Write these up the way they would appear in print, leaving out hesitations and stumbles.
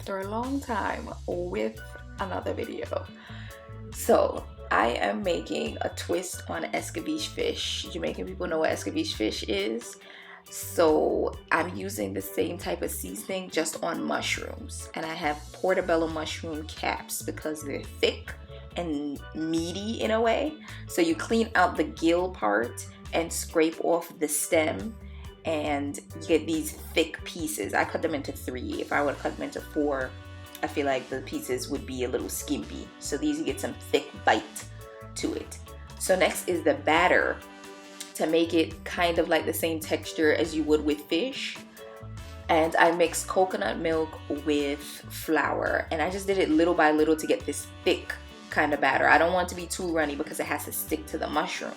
after a long time with another video. So I am making a twist on Escovitch fish. Jamaican people know what Escovitch fish is. So I'm using the same type of seasoning just on mushrooms, and I have portobello mushroom caps because they're thick and meaty in a way. So you clean out the gill part and scrape off the stem, and you get these thick pieces. I cut them into 3. If I would cut them into 4, I feel like the pieces would be a little skimpy. So these, you get some thick bite to it. So next is the batter to make it kind of like the same texture as you would with fish. And I mixed coconut milk with flour, and I just did it little by little to get this thick kind of batter. I don't want it to be too runny because it has to stick to the mushroom.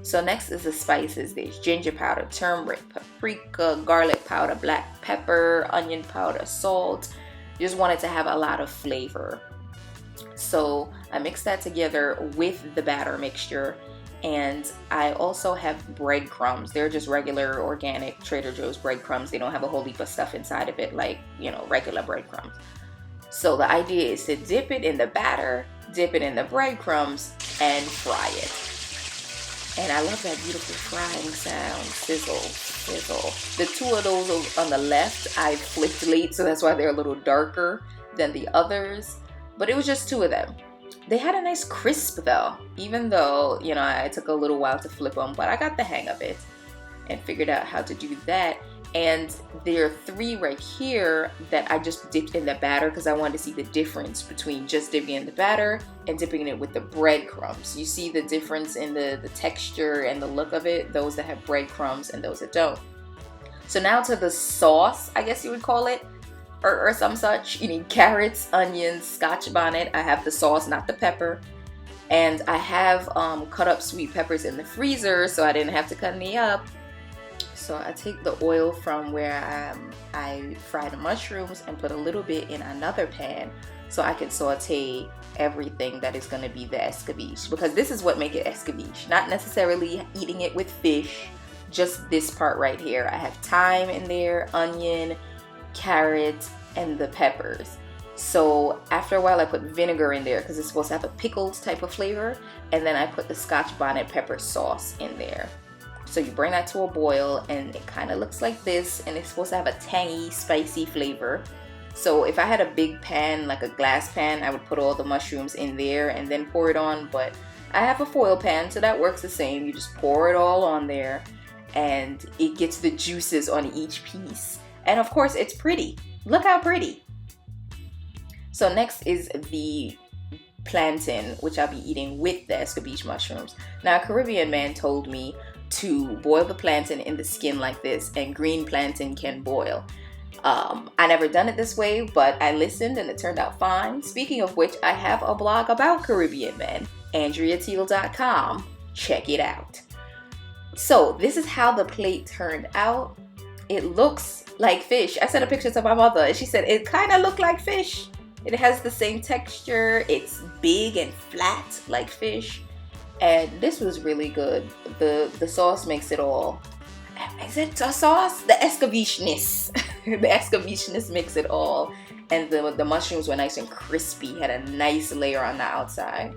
So next is the spices. There's ginger powder, turmeric, paprika, garlic powder, black pepper, onion powder, salt. Just wanted to have a lot of flavor. So I mixed that together with the batter mixture. And I also have breadcrumbs. They're just regular organic Trader Joe's breadcrumbs. They don't have a whole heap of stuff inside of it like, regular breadcrumbs. So the idea is to dip it in the batter, dip it in the breadcrumbs, and fry it. And I love that beautiful frying sound. Sizzle, sizzle. The 2 of those on the left, I flipped late, so that's why they're a little darker than the others. But it was just 2 of them. They had a nice crisp though, even though, I took a little while to flip them, but I got the hang of it and figured out how to do that. And there are 3 right here that I just dipped in the batter because I wanted to see the difference between just dipping in the batter and dipping it with the breadcrumbs. You see the difference in the texture and the look of it, those that have breadcrumbs and those that don't. So now to the sauce, I guess you would call it, or some such. You need carrots, onions, scotch bonnet. I have the sauce, not the pepper. And I have cut up sweet peppers in the freezer, so I didn't have to cut any up. So I take the oil from where I fry the mushrooms and put a little bit in another pan so I can saute everything that is going to be the escovitch, because this is what makes it escovitch, not necessarily eating it with fish, just this part right here. I have thyme in there, onion, carrot, and the peppers. So after a while I put vinegar in there because it's supposed to have a pickled type of flavor, and then I put the scotch bonnet pepper sauce in there. So you bring that to a boil and it kind of looks like this, and it's supposed to have a tangy, spicy flavor. So if I had a big pan, like a glass pan, I would put all the mushrooms in there and then pour it on, but I have a foil pan, so that works the same. You just pour it all on there and it gets the juices on each piece. And of course it's pretty. Look how pretty. So next is the plantain, which I'll be eating with the escovitch mushrooms. Now a Caribbean man told me to boil the plantain in the skin like this, and green plantain can boil. I never done it this way, but I listened and it turned out fine. Speaking of which, I have a blog about Caribbean men, AndreaTeal.com. Check it out. So this is how the plate turned out. It looks like fish. I sent a picture to my mother and she said it kind of looked like fish. It has the same texture. It's big and flat like fish. And this was really good. The sauce makes it all. Is it a sauce? The escovitchness. The escovitchness makes it all. And the mushrooms were nice and crispy. Had a nice layer on the outside.